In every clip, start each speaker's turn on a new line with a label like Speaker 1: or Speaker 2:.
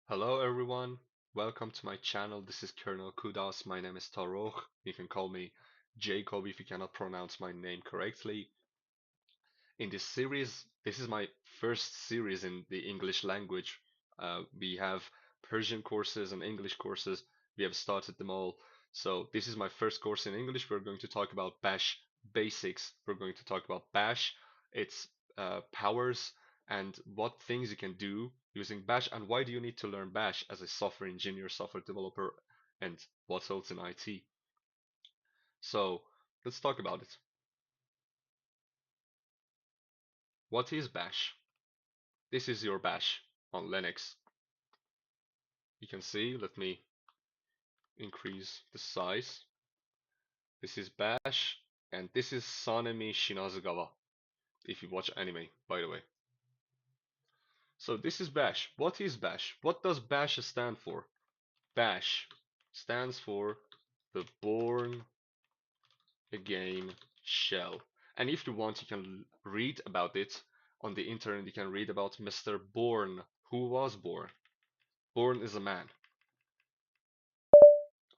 Speaker 1: Hello everyone, welcome to my channel. This is Colonel Kudas. My name is Taroch. You can call me Jacob if you cannot pronounce my name correctly. In this series, this is my first series in the English language. We have Persian courses and English courses. We have started them all. So this is my first course in English. We're going to talk about Bash basics. We're going to talk about Bash, its powers, and what things you can do using Bash, and why do you need to learn Bash as a software engineer, software developer, and what else in IT. So let's talk about it. What is Bash? This is your Bash on Linux. You can see, let me increase the size. This is Bash, and this is Sanemi Shinazugawa, if you watch anime, by the way. So this is Bash. What is Bash? What does Bash stand for? Bash stands for the Born Again Shell. And if you want, you can read about it on the internet. You can read about Mr. Bourne. Who was Bourne? Bourne is a man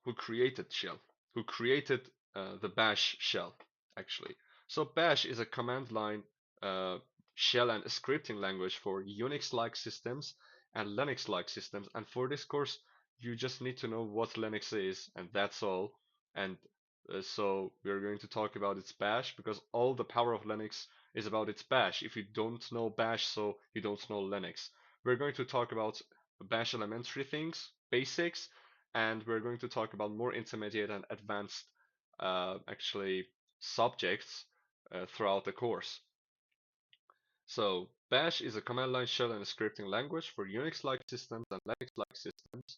Speaker 1: who created shell, who created the bash shell, actually. So bash is a command line uh, shell and scripting language for Unix-like systems and Linux-like systems. And for this course, you just need to know what Linux is, and that's all. And so we're going to talk about its bash because all the power of Linux is about its bash. If you don't know bash, so you don't know Linux. We're going to talk about bash elementary things, basics, and we're going to talk about more intermediate and advanced actually subjects throughout the course. So Bash is a command line shell and scripting language for Unix-like systems and Linux-like systems.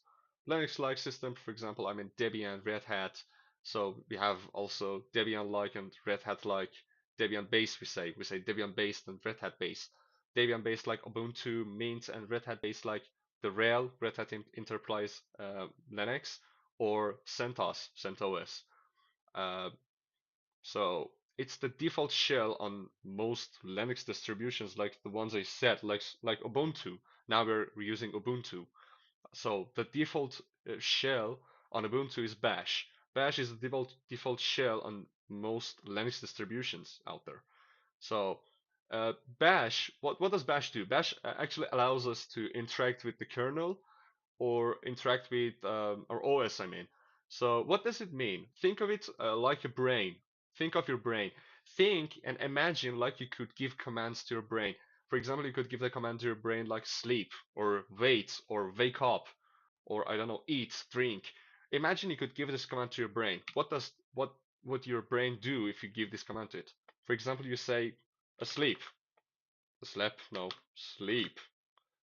Speaker 1: Linux-like system, for example, I mean Debian, Red Hat. So we have also Debian-like and Red Hat-like. Debian-based, we say Debian-based and Red Hat-based. Debian-based like Ubuntu, Mint, and Red Hat-based like the RHEL, Red Hat Enterprise Linux, or CentOS, CentOS. Uh, so it's the default shell on most Linux distributions, like the ones I said, like Ubuntu. Now we're using Ubuntu. So the default shell on Ubuntu is Bash. Bash is the default shell on most Linux distributions out there. So Bash, what does Bash do? Bash actually allows us to interact with the kernel or interact with our OS, I mean. So what does it mean? Think of it like a brain. Think of your brain. Think and imagine like you could give commands to your brain. For example, you could give the command to your brain like sleep or wait or wake up or I don't know, eat, drink. Imagine you could give this command to your brain. What would your brain do if you give this command to it? For example, you say asleep. Sleep? No, sleep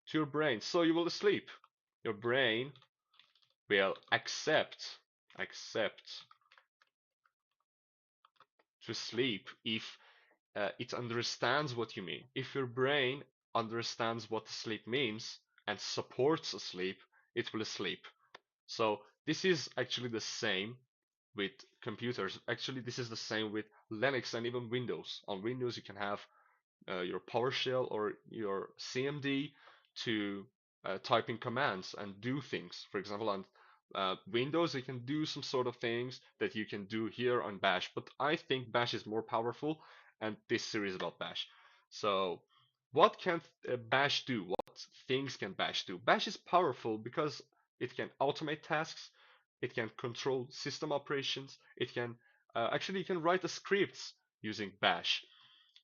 Speaker 1: to your brain. So you will sleep. Your brain will accept to sleep if it understands what you mean. If your brain understands what sleep means and supports sleep, it will sleep. So this is actually the same with computers. Actually, this is the same with Linux and even Windows. On Windows, you can have your PowerShell or your CMD to type in commands and do things. For example, on Windows, you can do some sort of things that you can do here on Bash, but I think Bash is more powerful, and this series is about Bash. So, what can Bash do? What things can Bash do? Bash is powerful because it can automate tasks, it can control system operations, it can actually you can write the scripts using Bash.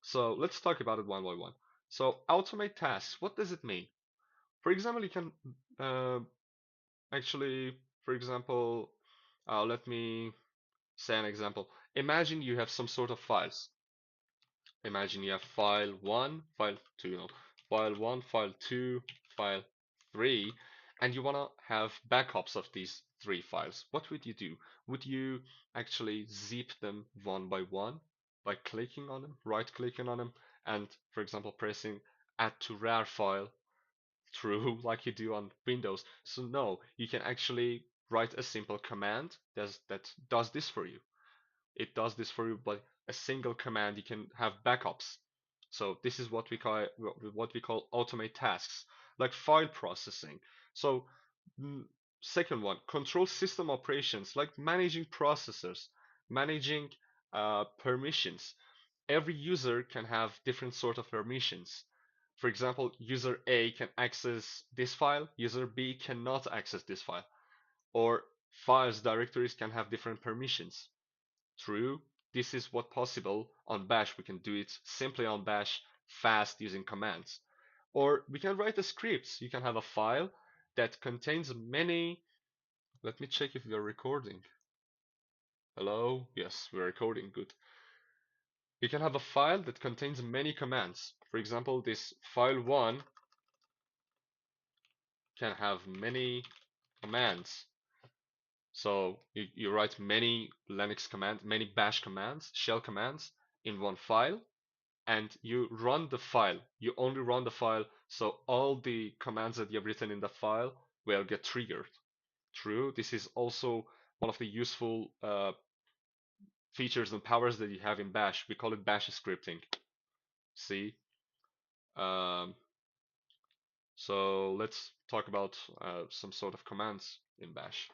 Speaker 1: So let's talk about it one by one. So automate tasks, what does it mean? For example, you can uh, actually, for example, let me say an example. Imagine you have some sort of files. Imagine you have file 1, file 2, file 1, file 2, file 3, and you want to have backups of these three files. What would you do? Would you actually zip them one by one by clicking on them, right clicking on them, and for example pressing add to rar file through like you do on Windows? So no, you can actually write a simple command that does this for you. It does this for you by a single command. You can have backups. So this is what we call automate tasks, like file processing. So mm, second one, control system operations like managing processors, managing permissions. Every user can have different sort of permissions. For example, user A can access this file, user B cannot access this file, or files directories can have different permissions. True, this is what possible on Bash. We can do it simply on Bash, fast using commands. Or we can write a script. You can have a file that contains many. Let me check if we are recording. Hello? Yes, we're recording. Good. You can have a file that contains many commands. For example, this file1 can have many commands. So you write many Linux commands, many bash commands, shell commands in one file, and you run the file. You only run the file, so all the commands that you have written in the file will get triggered. True, this is also one of the useful features and powers that you have in Bash. We call it Bash scripting. See? Um, so let's talk about some sort of commands in Bash.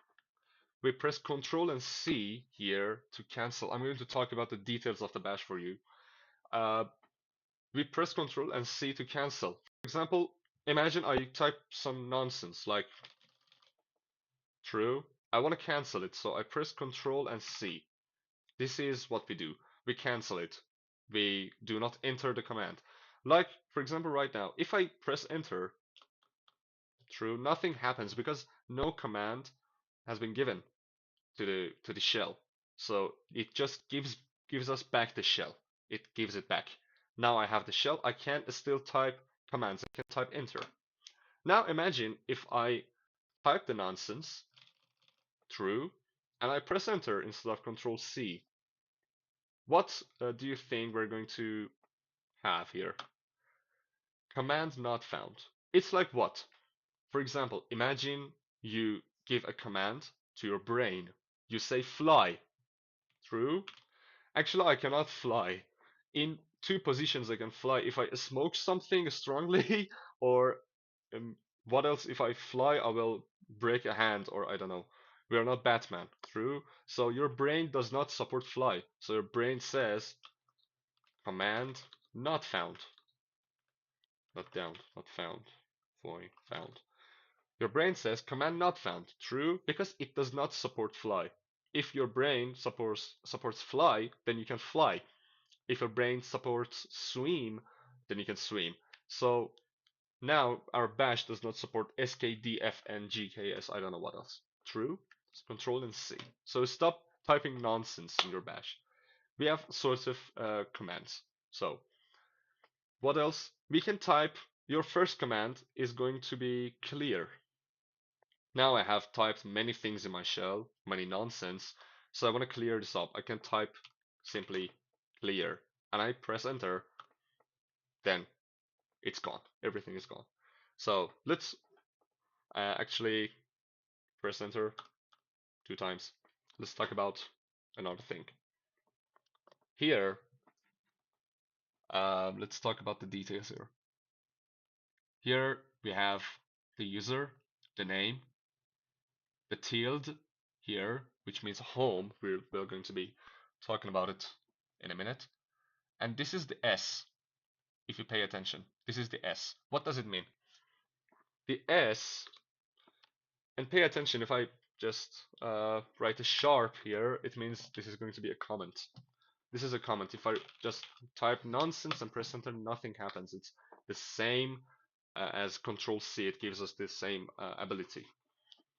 Speaker 1: We press Control and C here to cancel. I'm going to talk about the details of the Bash for you. Uh, we press Control and C to cancel. For example, imagine I type some nonsense like true. I want to cancel it, so I press Control and C. This is what we do. We cancel it. We do not enter the command. Like, for example, right now, if I press enter, true, nothing happens because no command has been given to the shell. So it just gives us back the shell. It gives it back. Now I have the shell. I can still type commands. I can type enter. Now imagine if I type the nonsense, true, and I press enter instead of Control C. What do you think we're going to have here? Command not found. It's like what? For example, imagine you give a command to your brain. You say fly. True. Actually, I cannot fly. In two positions, I can fly. If I smoke something strongly, or what else? If I fly, I will break a hand, or I don't know. We are not Batman. True. So your brain does not support fly. So your brain says command not found. Not down, not found. Fly, found. Your brain says command not found. True, because it does not support fly. If your brain supports fly, then you can fly. If your brain supports swim, then you can swim. So now our bash does not support skdfngks. I don't know what else. True. It's Control and C. So stop typing nonsense in your bash. We have sorts of commands. So what else? We can type your first command is going to be clear. Now I have typed many things in my shell, many nonsense. So I want to clear this up. I can type simply clear and I press enter. Then it's gone. Everything is gone. So let's actually press enter 2 times. Let's talk about another thing. Here, let's talk about the details here. Here we have the user, the name, the tilde here, which means home. We're going to be talking about it in a minute. And this is the S, if you pay attention. This is the S. What does it mean? The S, and pay attention, if I just write a sharp here, it means this is going to be a comment. This is a comment. If I just type nonsense and press enter, nothing happens. It's the same as Control C. It gives us the same ability.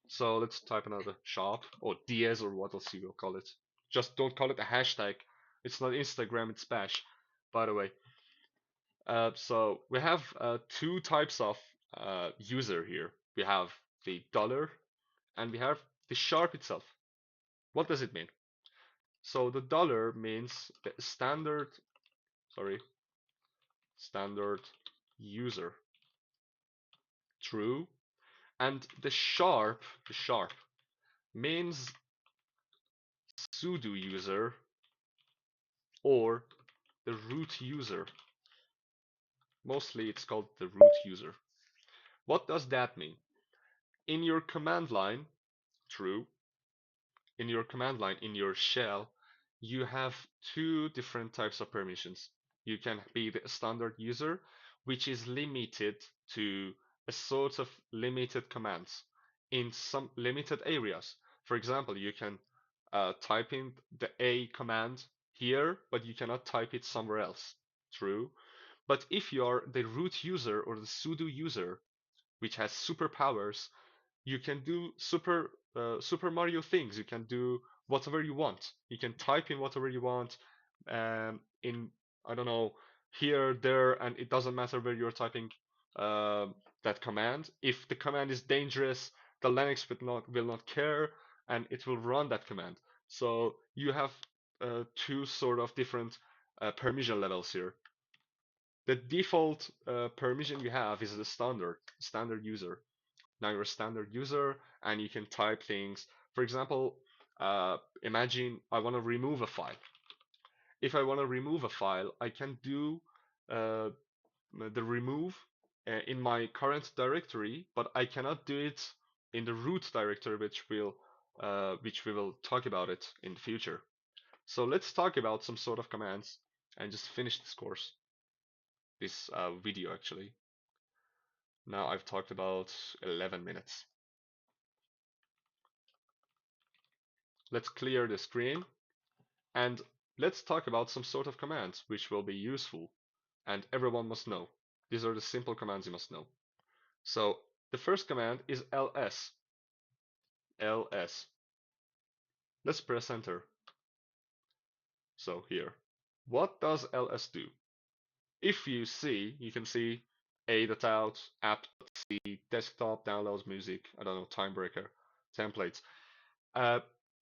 Speaker 1: So let's type another sharp or DS or what else you will call it. Just don't call it a hashtag. It's not Instagram, it's Bash, by the way. So we have two types of user here. We have the dollar and we have the sharp itself. What does it mean? So the dollar means the standard user. True. And the sharp means sudo user or the root user. Mostly it's called the root user. What does that mean? In your command line, true, in your command line, in your shell, you have two different types of permissions. You can be the standard user, which is limited to a sort of limited commands in some limited areas. For example, you can type in the A command here, but you cannot type it somewhere else. True. But if you are the root user or the sudo user, which has superpowers, you can do Super Mario things. You can do whatever you want. You can type in whatever you want, in I don't know, here, there, and it doesn't matter where you're typing uh, that command. If the command is dangerous, the Linux will not care, and it will run that command. So you have two sort of different permission levels here. The default permission you have is the standard user. Now you're a standard user and you can type things. For example, imagine I want to remove a file. If I want to remove a file, I can do uh, the remove in my current directory, but I cannot do it in the root directory, which we will talk about it in the future. So let's talk about some sort of commands and just finish this course, this video actually. Now I've talked about 11 minutes. Let's clear the screen and let's talk about some sort of commands which will be useful and everyone must know. These are the simple commands you must know. So the first command is ls. ls. Let's press enter. So here. What does ls do? If you see, you can see a.out, app.c, desktop, downloads, music, I don't know, time breaker, templates.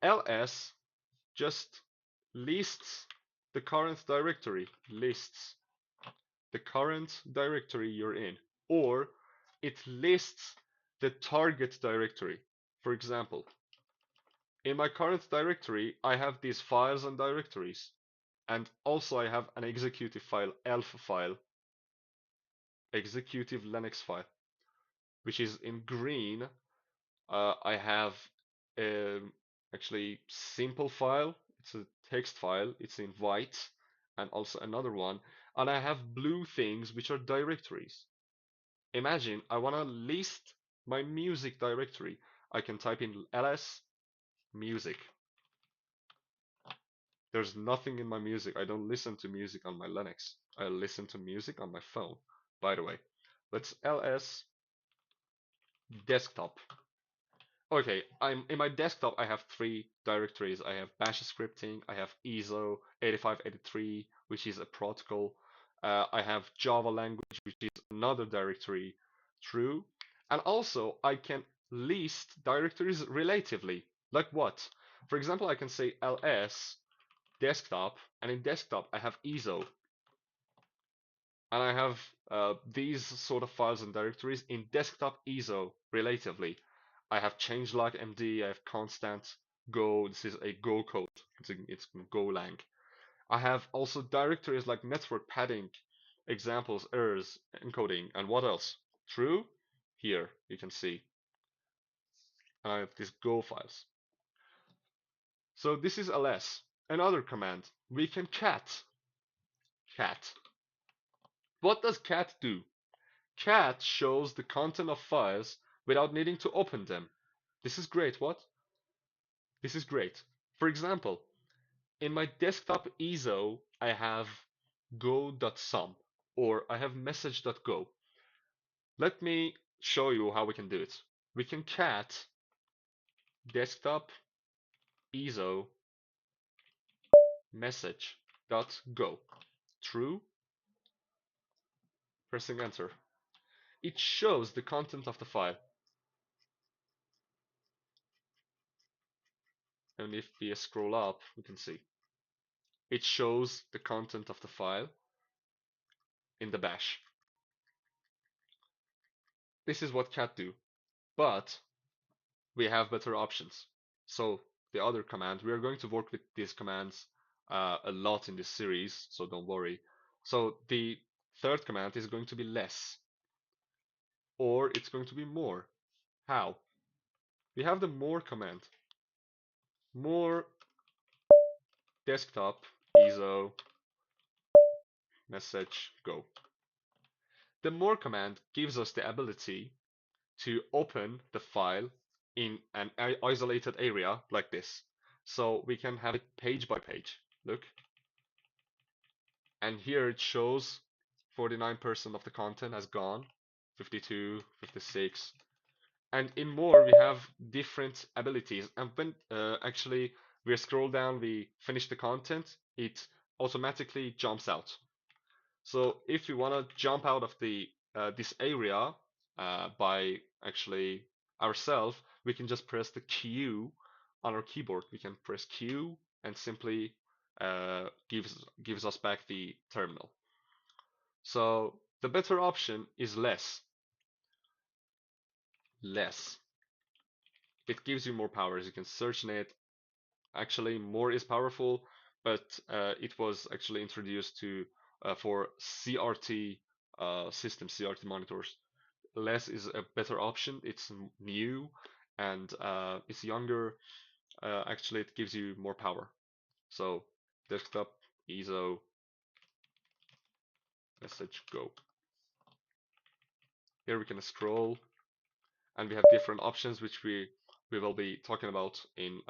Speaker 1: ls just lists the current directory, lists the current directory you're in, or it lists the target directory. For example, in my current directory, I have these files and directories, and also I have an executive file, elf file, executive Linux file, which is in green. I have actually simple file. It's a text file. It's in white, and also another one. And I have blue things which are directories. Imagine I want to list my music directory. I can type in ls music. There's nothing in my music. I don't listen to music on my Linux. I listen to music on my phone. By the way, let's ls desktop. Okay, I'm in my desktop. I have three directories. I have bash scripting. I have ISO 8583, which is a protocol. I have Java language, which is another directory. True. And also, I can list directories relatively. Like what? For example, I can say ls desktop, and in desktop I have ISO, and I have these sort of files and directories in desktop ISO relatively. I have changelog md, I have constant go. This is a Go code. It's Golang. I have also directories like network padding, examples, errors, encoding, and what else? True. Here you can see I have these Go files. So this is ls. Another command. We can cat. Cat. What does cat do? Cat shows the content of files without needing to open them. This is great, what? This is great. For example, in my desktop ISO, I have go.sum or I have message.go. Let me show you how we can do it. We can cat desktop ISO message.go. True. Pressing enter. It shows the content of the file. And if we scroll up, we can see it shows the content of the file in the bash. This is what cat do, but we have better options. So the other command, we are going to work with these commands a lot in this series, so don't worry. So the third command is going to be less, or it's going to be more. How? we have the more command. More desktop ISO message go. The more command gives us the ability to open the file in an isolated area like this. So we can have it page by page. Look. And here it shows 49% of the content has gone, 52, 56. And in more, we have different abilities. And when actually we scroll down, we finish the content, it automatically jumps out. So if we want to jump out of the this area by actually ourselves, we can just press the Q on our keyboard. We can press Q and simply gives us back the terminal. So the better option is less. Less. It gives you more powers. You can search in it. Actually, more is powerful, but it was actually introduced to for CRT systems, CRT monitors. Less is a better option. It's new and it's younger. Actually, it gives you more power. So desktop ISO message go. Here we can scroll, and we have different options which we will be talking about in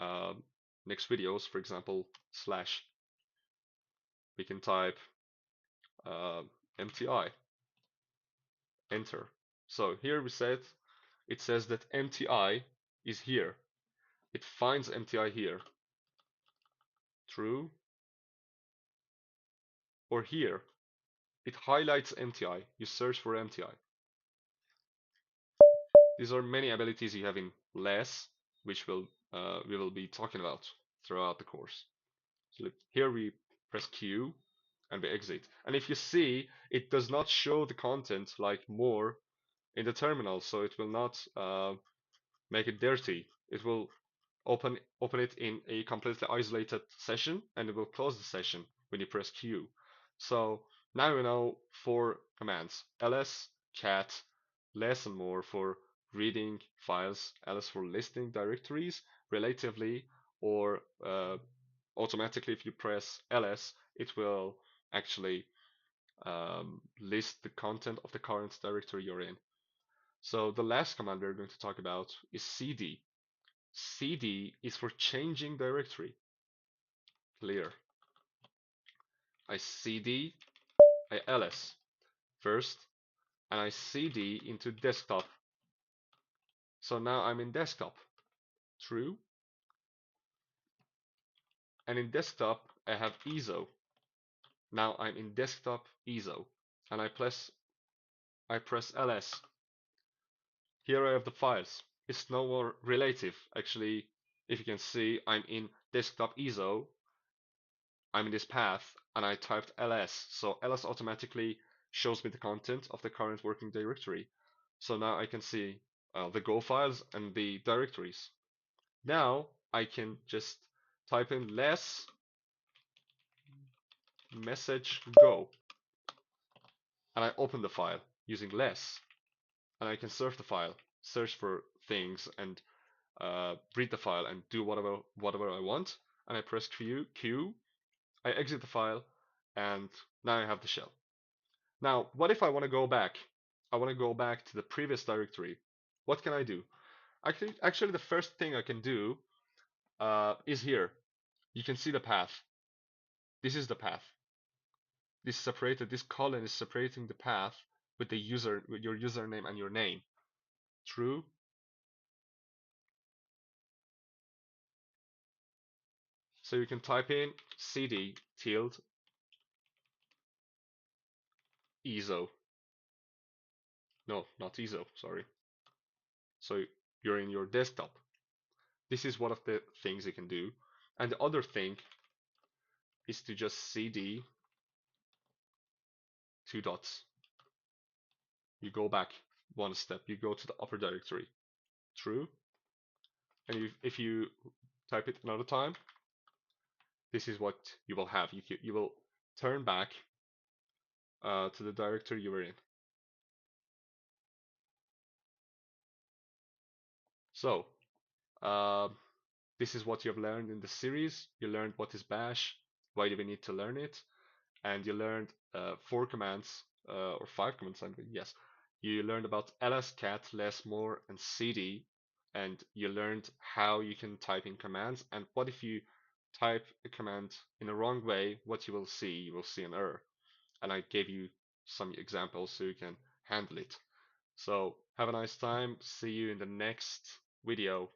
Speaker 1: next videos. For example, slash. We can type MTI, enter. So here we said it says that MTI is here. It finds MTI here. True. Or here. It highlights MTI. You search for MTI. These are many abilities you have in less, which we will be talking about throughout the course. So look, here we press Q and we exit. And if you see, it does not show the content like more in the terminal, so it will not make it dirty. It will open it in a completely isolated session, and it will close the session when you press Q. So now you know 4 commands: ls, cat, less and more for reading files, ls for listing directories relatively, or automatically if you press ls, it will actually list the content of the current directory you're in. So the last command we're going to talk about is cd. cd is for changing directory. Clear. I cd, I ls first, and I cd into desktop. So now I'm in desktop. True. And in desktop, I have ISO. Now I'm in desktop ISO. And I press ls. Here I have the files. It's no more relative. Actually, if you can see, I'm in desktop ISO. I'm in this path, and I typed ls. So ls automatically shows me the content of the current working directory. So now I can see the Go files and the directories. Now I can just type in less message go, and I open the file using less, and I can surf the file, search for things, and read the file and do whatever I want. And I press Q, I exit the file, and now I have the shell. Now, what if I want to go back? I want to go back to the previous directory. What can I do? Actually, the first thing I can do is here. You can see the path. This is the path. This colon is separating the path with with your username and your name. True. So you can type in cd tilde ISO. No, not ISO, sorry. So you're in your desktop. This is one of the things you can do. And the other thing is to just cd 2 dots. You go back one step. You go to the upper directory. True. And if you type it another time, this is what you will have. You will turn back to the directory you were in. So Uh, this is what you have learned in the series. You learned what is bash, why do we need to learn it, and you learned four commands or five commands. I mean, yes, you learned about ls, cat, less, more, and cd, and you learned how you can type in commands. And what if you type a command in a wrong way? What you will see an error. And I gave you some examples so you can handle it. So have a nice time. See you in the next video.